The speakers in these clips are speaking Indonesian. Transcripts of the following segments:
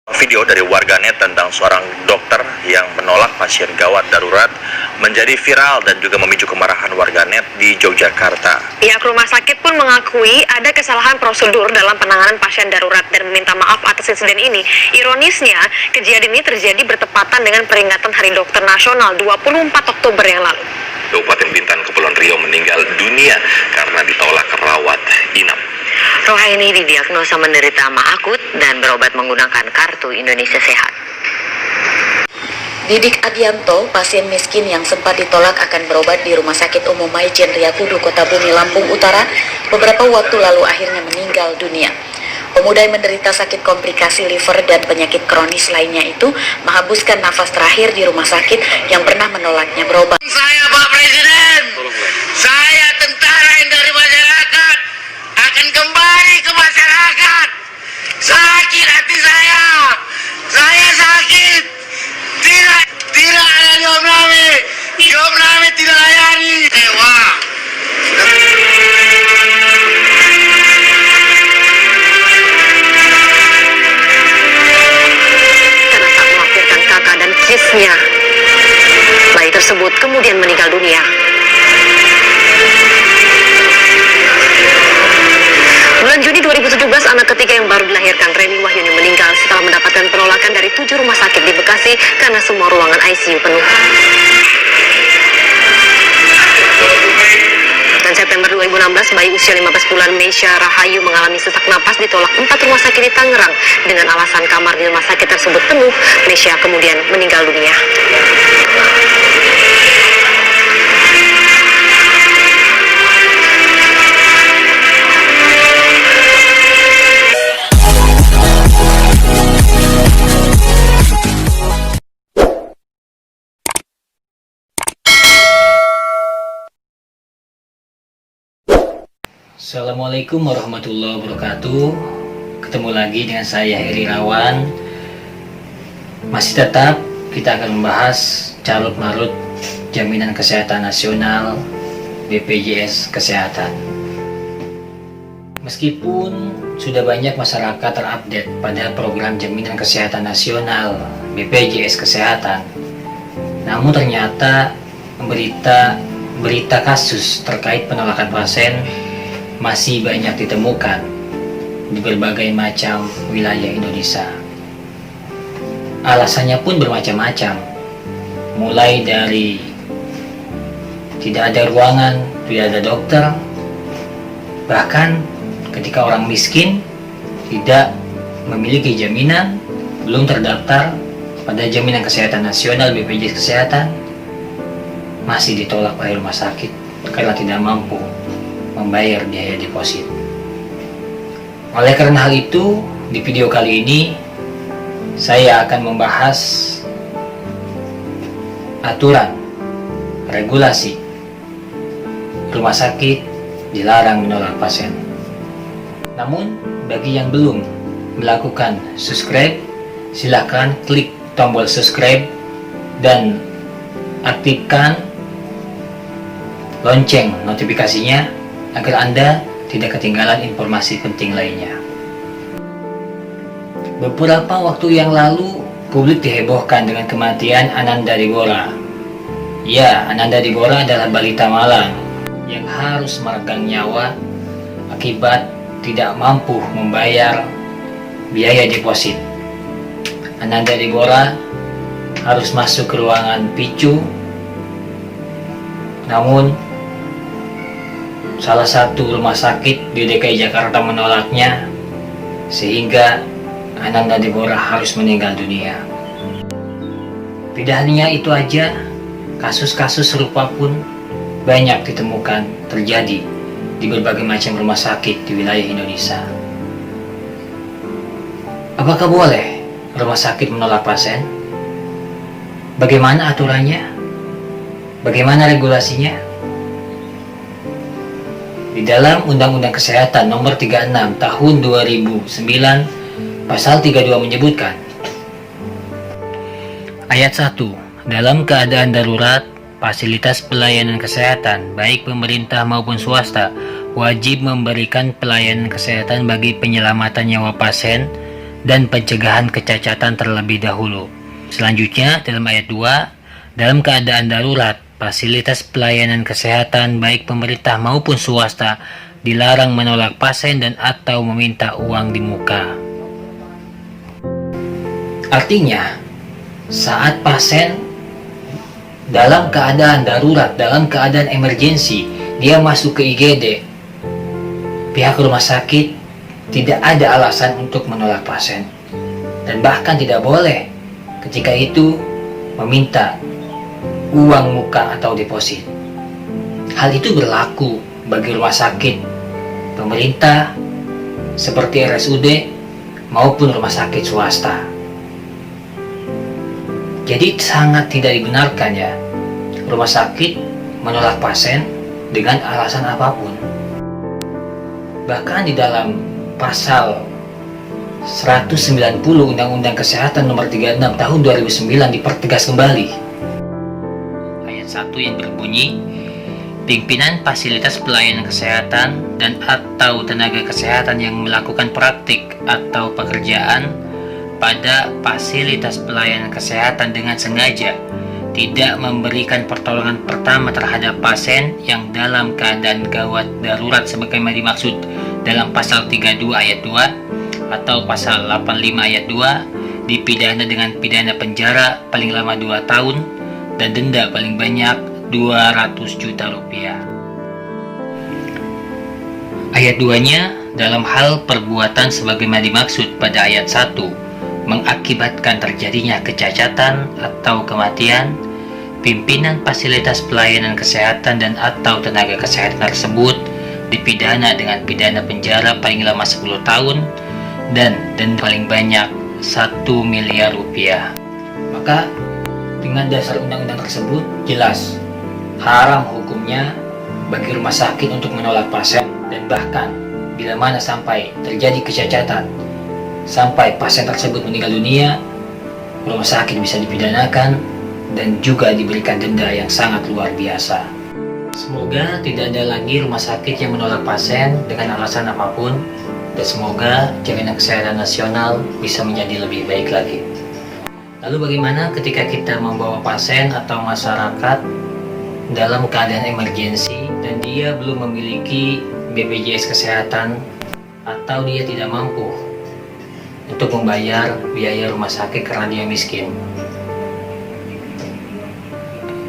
Video dari warganet tentang seorang dokter yang menolak pasien gawat darurat menjadi viral dan juga memicu kemarahan warganet di Yogyakarta. Pihak rumah sakit pun mengakui ada kesalahan prosedur dalam penanganan pasien darurat dan meminta maaf atas insiden ini. Ironisnya, kejadian ini terjadi bertepatan dengan peringatan Hari Dokter Nasional 24 Oktober yang lalu. Kabupaten Bintan, Kepulauan Riau meninggal dunia karena ditolak rawat inap. Rohaini didiagnosa menderita hama akut dan berobat menggunakan kartu Indonesia Sehat. Didik Adianto, pasien miskin yang sempat ditolak akan berobat di Rumah Sakit Umum Maijen Riyakudu, Kota Bumi, Lampung Utara, beberapa waktu lalu akhirnya meninggal dunia. Pemuda yang menderita sakit komplikasi liver dan penyakit kronis lainnya itu menghabiskan nafas terakhir di rumah sakit yang pernah menolaknya berobat. Saya Pak Presiden, saya tentara yang dari masyarakat, akan kembali ke masyarakat. Sakit hati saya sakit. Tidak ada Job Nami tidak layani. Dewa. Karena tak melampirkan kakak dan kisnya, bayi tersebut kemudian meninggal dunia. Bulan Juni 2017, anak ketiga yang baru dilahirkan, Reni Wahyuni, meninggal setelah mendapatkan penolakan dari 7 rumah sakit di Bekasi karena semua ruangan ICU penuh. Dan September 2016, bayi usia 15 bulan Meisha Rahayu mengalami sesak napas ditolak 4 rumah sakit di Tangerang. Dengan alasan kamar di rumah sakit tersebut penuh, Meisha kemudian meninggal dunia. Assalamualaikum warahmatullahi wabarakatuh. Ketemu lagi dengan saya Heri Rawan. Masih tetap kita akan membahas carut marut Jaminan Kesehatan Nasional BPJS Kesehatan. Meskipun sudah banyak masyarakat terupdate pada program Jaminan Kesehatan Nasional BPJS Kesehatan, namun ternyata berita kasus terkait penolakan pasien masih banyak ditemukan di berbagai macam wilayah Indonesia. Alasannya pun bermacam-macam, mulai dari tidak ada ruangan, tidak ada dokter, bahkan ketika orang miskin tidak memiliki jaminan, belum terdaftar pada Jaminan Kesehatan Nasional BPJS Kesehatan, masih ditolak oleh rumah sakit karena tidak mampu membayar biaya deposit. Oleh karena hal itu, di video kali ini saya akan membahas aturan regulasi rumah sakit dilarang menolak pasien. Namun bagi yang belum melakukan subscribe, silakan klik tombol subscribe dan aktifkan lonceng notifikasinya agar Anda tidak ketinggalan informasi penting lainnya. Beberapa waktu yang lalu, publik dihebohkan dengan kematian Ananda Dibora. Ya, Ananda Dibora adalah balita malang yang harus meregang nyawa akibat tidak mampu membayar biaya deposit. Ananda Dibora harus masuk ke ruangan PICU, namun salah satu rumah sakit di DKI Jakarta menolaknya, sehingga Ananda Dibora harus meninggal dunia. Tidak hanya itu aja, kasus-kasus serupa pun banyak ditemukan terjadi di berbagai macam rumah sakit di wilayah Indonesia. Apakah boleh rumah sakit menolak pasien? Bagaimana aturannya? Bagaimana regulasinya? Di dalam Undang-Undang Kesehatan Nomor 36 Tahun 2009 Pasal 32 menyebutkan, Ayat 1, dalam keadaan darurat, fasilitas pelayanan kesehatan baik pemerintah maupun swasta wajib memberikan pelayanan kesehatan bagi penyelamatan nyawa pasien dan pencegahan kecacatan terlebih dahulu. Selanjutnya, dalam ayat 2, dalam keadaan darurat, fasilitas pelayanan kesehatan baik pemerintah maupun swasta dilarang menolak pasien dan atau meminta uang di muka. Artinya, saat pasien dalam keadaan darurat, dalam keadaan emergensi, dia masuk ke IGD, pihak rumah sakit tidak ada alasan untuk menolak pasien, dan bahkan tidak boleh ketika itu meminta uang muka atau deposit. Hal itu berlaku bagi rumah sakit pemerintah seperti RSUD maupun rumah sakit swasta. Jadi sangat tidak dibenarkan ya rumah sakit menolak pasien dengan alasan apapun. Bahkan di dalam pasal 190 Undang-Undang Kesehatan Nomor 36 Tahun 2009 dipertegas kembali. Ayat 1 yang berbunyi, pimpinan fasilitas pelayanan kesehatan dan atau tenaga kesehatan yang melakukan praktik atau pekerjaan pada fasilitas pelayanan kesehatan dengan sengaja tidak memberikan pertolongan pertama terhadap pasien yang dalam keadaan gawat darurat sebagaimana dimaksud dalam pasal 32 ayat 2 atau pasal 85 ayat 2 dipidana dengan pidana penjara paling lama 2 tahun dan denda paling banyak 200 juta rupiah. Ayat 2-nya dalam hal perbuatan sebagaimana dimaksud pada ayat 1 mengakibatkan terjadinya kecacatan atau kematian, pimpinan fasilitas pelayanan kesehatan dan atau tenaga kesehatan tersebut dipidana dengan pidana penjara paling lama 10 tahun dan denda paling banyak 1 miliar rupiah. Maka dengan dasar undang-undang tersebut jelas haram hukumnya bagi rumah sakit untuk menolak pasien, dan bahkan bila mana sampai terjadi kecacatan sampai pasien tersebut meninggal dunia, rumah sakit bisa dipidanakan dan juga diberikan denda yang sangat luar biasa. Semoga tidak ada lagi rumah sakit yang menolak pasien dengan alasan apapun, dan semoga jaminan kesehatan nasional bisa menjadi lebih baik lagi. Lalu bagaimana ketika kita membawa pasien atau masyarakat dalam keadaan emergensi dan dia belum memiliki BPJS Kesehatan atau dia tidak mampu untuk membayar biaya rumah sakit karena dia miskin?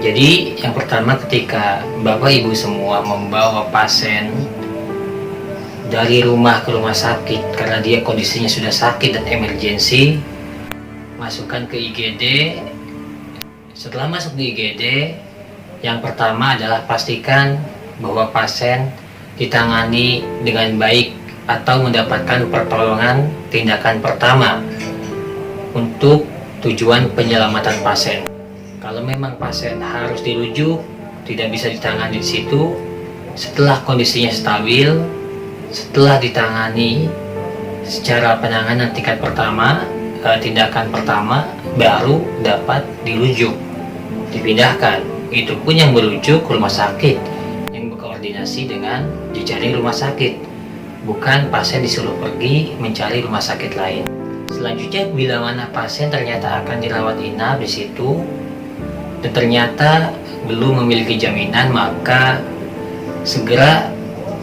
Jadi yang pertama, ketika Bapak Ibu semua membawa pasien dari rumah ke rumah sakit karena dia kondisinya sudah sakit dan emergensi, masukkan ke IGD. Setelah masuk di IGD, yang pertama adalah pastikan bahwa pasien ditangani dengan baik atau mendapatkan pertolongan tindakan pertama untuk tujuan penyelamatan pasien. Kalau memang pasien harus dirujuk, tidak bisa ditangani di situ, setelah kondisinya stabil, setelah ditangani secara penanganan tingkat pertama, tindakan pertama, baru dapat dirujuk, dipindahkan. Itu pun yang merujuk ke rumah sakit yang berkoordinasi dengan jejaring rumah sakit, bukan pasien disuruh pergi mencari rumah sakit lain. Selanjutnya, bila mana pasien ternyata akan dirawat inap di situ dan ternyata belum memiliki jaminan, maka segera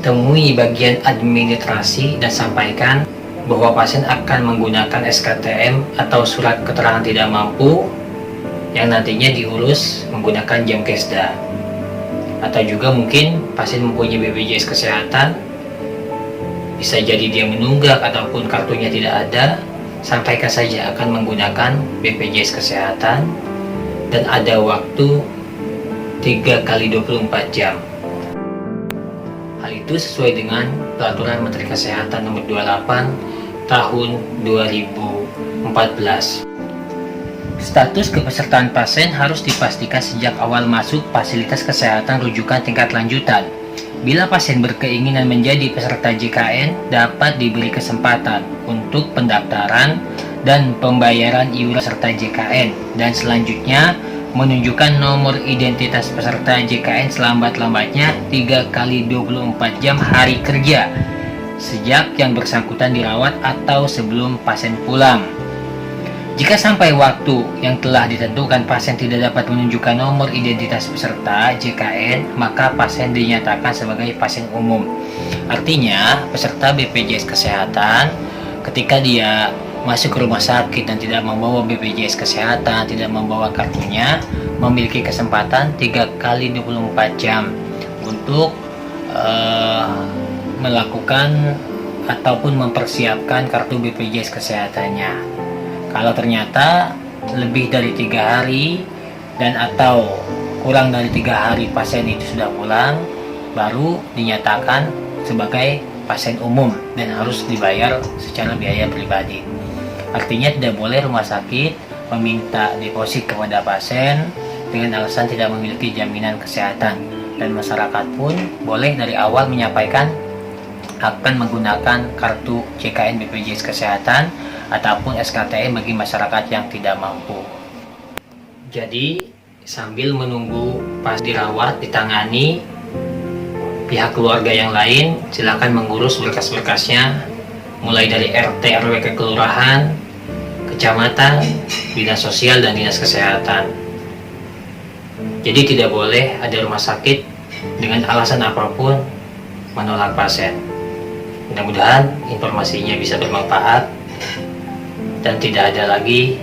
temui bagian administrasi dan sampaikan bahwa pasien akan menggunakan SKTM atau surat keterangan tidak mampu yang nantinya diurus menggunakan Jamkesda. Atau juga mungkin pasien mempunyai BPJS Kesehatan, bisa jadi dia menunggak ataupun kartunya tidak ada, sampaikan saja akan menggunakan BPJS Kesehatan dan ada waktu 3 kali 24 jam. Hal itu sesuai dengan Peraturan Menteri Kesehatan Nomor 28 Tahun 2014. Status kepesertaan pasien harus dipastikan sejak awal masuk fasilitas kesehatan rujukan tingkat lanjutan. Bila pasien berkeinginan menjadi peserta JKN, dapat diberi kesempatan untuk pendaftaran dan pembayaran iuran peserta JKN, dan selanjutnya menunjukkan nomor identitas peserta JKN selambat-lambatnya 3 kali 24 jam hari kerja sejak yang bersangkutan dirawat atau sebelum pasien pulang. Jika sampai waktu yang telah ditentukan pasien tidak dapat menunjukkan nomor identitas peserta JKN, maka pasien dinyatakan sebagai pasien umum. Artinya, peserta BPJS Kesehatan ketika dia masuk ke rumah sakit dan tidak membawa BPJS Kesehatan, tidak membawa kartunya, memiliki kesempatan 3 kali 24 jam untuk melakukan ataupun mempersiapkan kartu BPJS Kesehatannya. Kalau ternyata lebih dari 3 hari dan atau kurang dari 3 hari pasien itu sudah pulang, baru dinyatakan sebagai pasien umum dan harus dibayar secara biaya pribadi. Artinya tidak boleh rumah sakit meminta deposit kepada pasien dengan alasan tidak memiliki jaminan kesehatan, dan masyarakat pun boleh dari awal menyampaikan akan menggunakan kartu JKN BPJS Kesehatan ataupun SKTM bagi masyarakat yang tidak mampu. Jadi sambil menunggu pas dirawat ditangani pihak keluarga yang lain, silakan mengurus berkas-berkasnya mulai dari RT RW ke kelurahan, kecamatan, dinas sosial dan dinas kesehatan. Jadi tidak boleh ada rumah sakit dengan alasan apapun menolak pasien. Mudah-mudahan informasinya bisa bermanfaat dan tidak ada lagi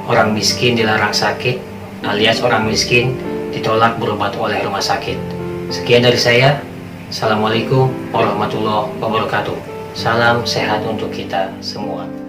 orang miskin dilarang sakit alias orang miskin ditolak berobat oleh rumah sakit. Sekian dari saya. Assalamualaikum warahmatullahi wabarakatuh. Salam sehat untuk kita semua.